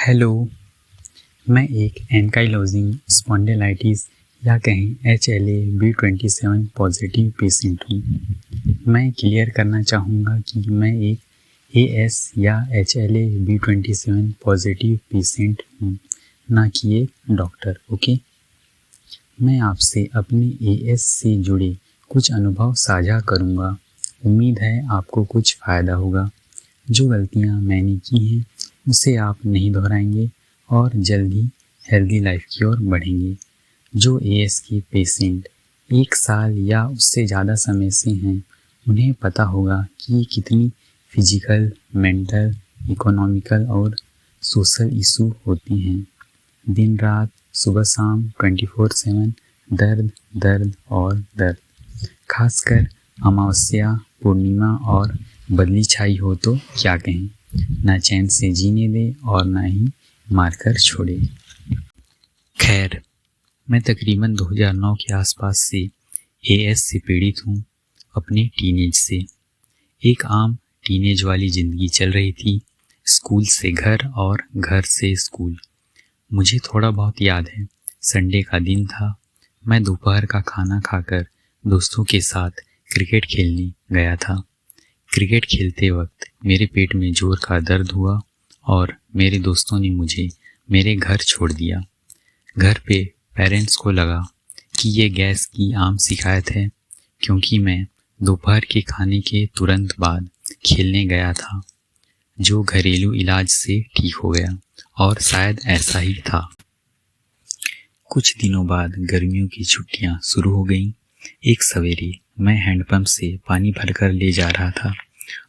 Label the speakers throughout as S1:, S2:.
S1: Hello, मैं एक ankylosing spondylitis या कहें HLA-B27 पॉजिटिव पेशेंट हूँ। मैं क्लियर करना चाहूँगा कि मैं एक AS या HLA-B27 पॉजिटिव पेशेंट हूँ, ना कि एक डॉक्टर। ओके, मैं आपसे अपने AS से जुड़े कुछ अनुभव साझा करूँगा। उम्मीद है आपको कुछ फ़ायदा होगा। जो गलतियाँ मैंने की हैं उसे आप नहीं दोहराएंगे और जल्द ही हेल्दी लाइफ की ओर बढ़ेंगे। जो AS के पेशेंट 1 साल या उससे ज़्यादा समय से हैं, उन्हें पता होगा कि कितनी फिजिकल, मेंटल, इकोनॉमिकल और सोशल इशू होती हैं। दिन रात, सुबह शाम 24/7 दर्द दर्द और दर्द। खासकर अमावस्या, पूर्णिमा और बदली छाई हो तो क्या कहें, ना चैन से जीने दे और ना ही मारकर छोड़े। खैर, मैं तकरीबन 2009 के आसपास से AS से पीड़ित हूँ। अपने टीनेज से एक आम टीनेज वाली ज़िंदगी चल रही थी। स्कूल से घर और घर से स्कूल। मुझे थोड़ा बहुत याद है, संडे का दिन था। मैं दोपहर का खाना खाकर दोस्तों के साथ क्रिकेट खेलने गया था। क्रिकेट खेलते वक्त मेरे पेट में जोर का दर्द हुआ और मेरे दोस्तों ने मुझे मेरे घर छोड़ दिया। घर पे पेरेंट्स को लगा कि ये गैस की आम शिकायत है, क्योंकि मैं दोपहर के खाने के तुरंत बाद खेलने गया था, जो घरेलू इलाज से ठीक हो गया और शायद ऐसा ही था। कुछ दिनों बाद गर्मियों की छुट्टियां शुरू हो गईं। एक सवेरे मैं हैंडपंप से पानी भरकर ले जा रहा था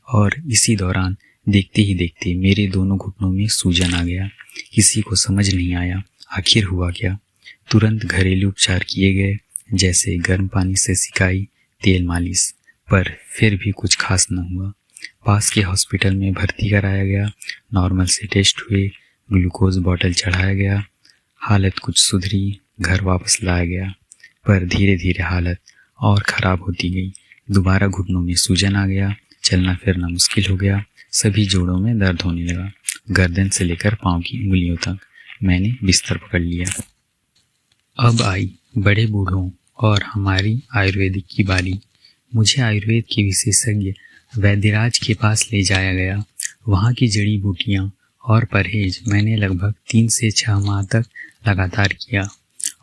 S1: और इसी दौरान देखते ही देखते मेरे दोनों घुटनों में सूजन आ गया। किसी को समझ नहीं आया आखिर हुआ क्या। तुरंत घरेलू उपचार किए गए, जैसे गर्म पानी से सिकाई, तेल मालिश, पर फिर भी कुछ खास न हुआ। पास के हॉस्पिटल में भर्ती कराया गया। नॉर्मल से टेस्ट हुए, ग्लूकोज बॉटल चढ़ाया गया। हालत कुछ सुधरी, घर वापस लाया गया, पर धीरे धीरे हालत और ख़राब होती गई। दोबारा घुटनों में सूजन आ गया, चलना फिरना मुश्किल हो गया, सभी जोड़ों में दर्द होने लगा, गर्दन से लेकर पाँव की उंगलियों तक। मैंने बिस्तर पकड़ लिया। अब आई बड़े बूढ़ों और हमारी आयुर्वेदिक की बारी। मुझे आयुर्वेद के विशेषज्ञ वैद्यराज के पास ले जाया गया। वहाँ की जड़ी बूटियाँ और परहेज मैंने लगभग 3 से 6 माह तक लगातार किया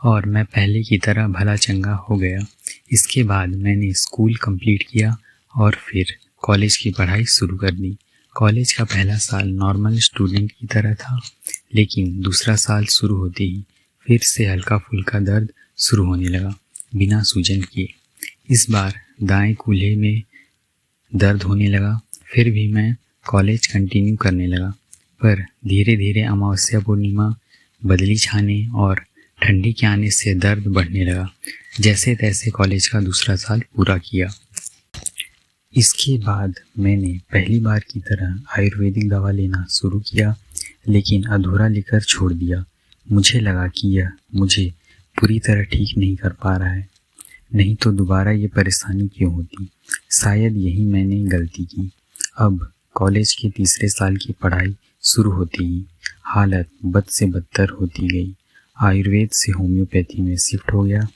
S1: और मैं पहले की तरह भला चंगा हो गया। इसके बाद मैंने स्कूल कंप्लीट किया और फिर कॉलेज की पढ़ाई शुरू कर दी। कॉलेज का पहला साल नॉर्मल स्टूडेंट की तरह था, लेकिन दूसरा साल शुरू होते ही फिर से हल्का फुल्का दर्द शुरू होने लगा, बिना सूजन किए। इस बार दाएं कूल्हे में दर्द होने लगा। फिर भी मैं कॉलेज कंटिन्यू करने लगा, पर धीरे धीरे अमावस्या, पूर्णिमा, बदली छाने और ठंडी के आने से दर्द बढ़ने लगा। जैसे तैसे कॉलेज का दूसरा साल पूरा किया। इसके बाद मैंने पहली बार की तरह आयुर्वेदिक दवा लेना शुरू किया, लेकिन अधूरा लेकर छोड़ दिया। मुझे लगा कि यह मुझे पूरी तरह ठीक नहीं कर पा रहा है, नहीं तो दोबारा ये परेशानी क्यों होती। शायद यही मैंने गलती की। अब कॉलेज के तीसरे साल की पढ़ाई शुरू होती ही हालत बद से बदतर होती गई। आयुर्वेद से होम्योपैथी में शिफ्ट हो गया।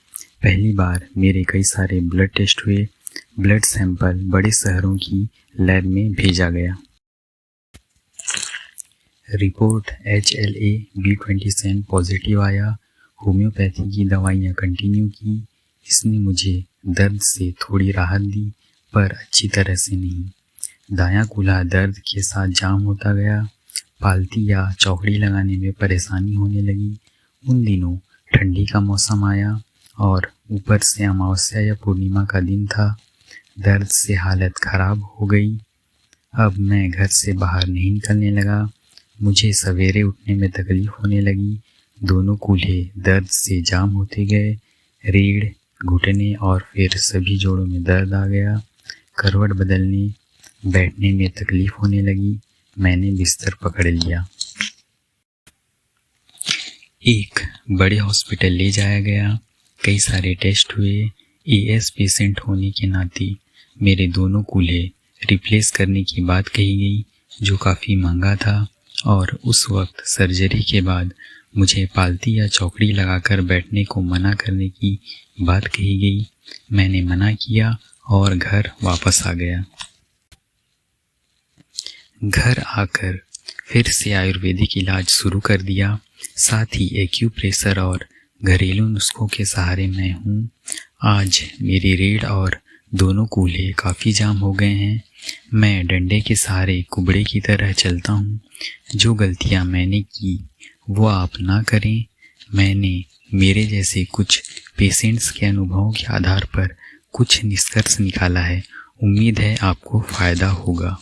S1: पहली बार मेरे कई सारे ब्लड टेस्ट हुए। ब्लड सैंपल बड़े शहरों की लैब में भेजा गया। रिपोर्ट HLA-B27 पॉजिटिव आया। होम्योपैथी की दवाइयाँ कंटिन्यू की। इसने मुझे दर्द से थोड़ी राहत दी, पर अच्छी तरह से नहीं। दायां कूल्हा दर्द के साथ जाम होता गया। पालती या चौकड़ी लगाने में परेशानी होने लगी। उन दिनों ठंडी का मौसम आया और ऊपर से अमावस्या या पूर्णिमा का दिन था। दर्द से हालत ख़राब हो गई। अब मैं घर से बाहर नहीं निकलने लगा। मुझे सवेरे उठने में तकलीफ होने लगी। दोनों कूल्हे दर्द से जाम होते गए। रीढ़, घुटने और फिर सभी जोड़ों में दर्द आ गया। करवट बदलने, बैठने में तकलीफ होने लगी। मैंने बिस्तर पकड़ लिया। एक बड़े हॉस्पिटल ले जाया गया। कई सारे टेस्ट हुए। AS पेशेंट होने के नाते मेरे दोनों कूल्हे रिप्लेस करने की बात कही गई, जो काफ़ी महंगा था और उस वक्त सर्जरी के बाद मुझे पालती या चौकड़ी लगाकर बैठने को मना करने की बात कही गई। मैंने मना किया और घर वापस आ गया। घर आकर फिर से आयुर्वेदिक इलाज शुरू कर दिया। साथ ही एक्यूप्रेशर और घरेलू नुस्खों के सहारे मैं हूँ। आज मेरी रीढ़ और दोनों कूल्हे काफ़ी जाम हो गए हैं। मैं डंडे के सहारे कुबड़े की तरह चलता हूँ। जो गलतियाँ मैंने की वो आप ना करें। मैंने मेरे जैसे कुछ पेशेंट्स के अनुभवों के आधार पर कुछ निष्कर्ष निकाला है। उम्मीद है आपको फ़ायदा होगा।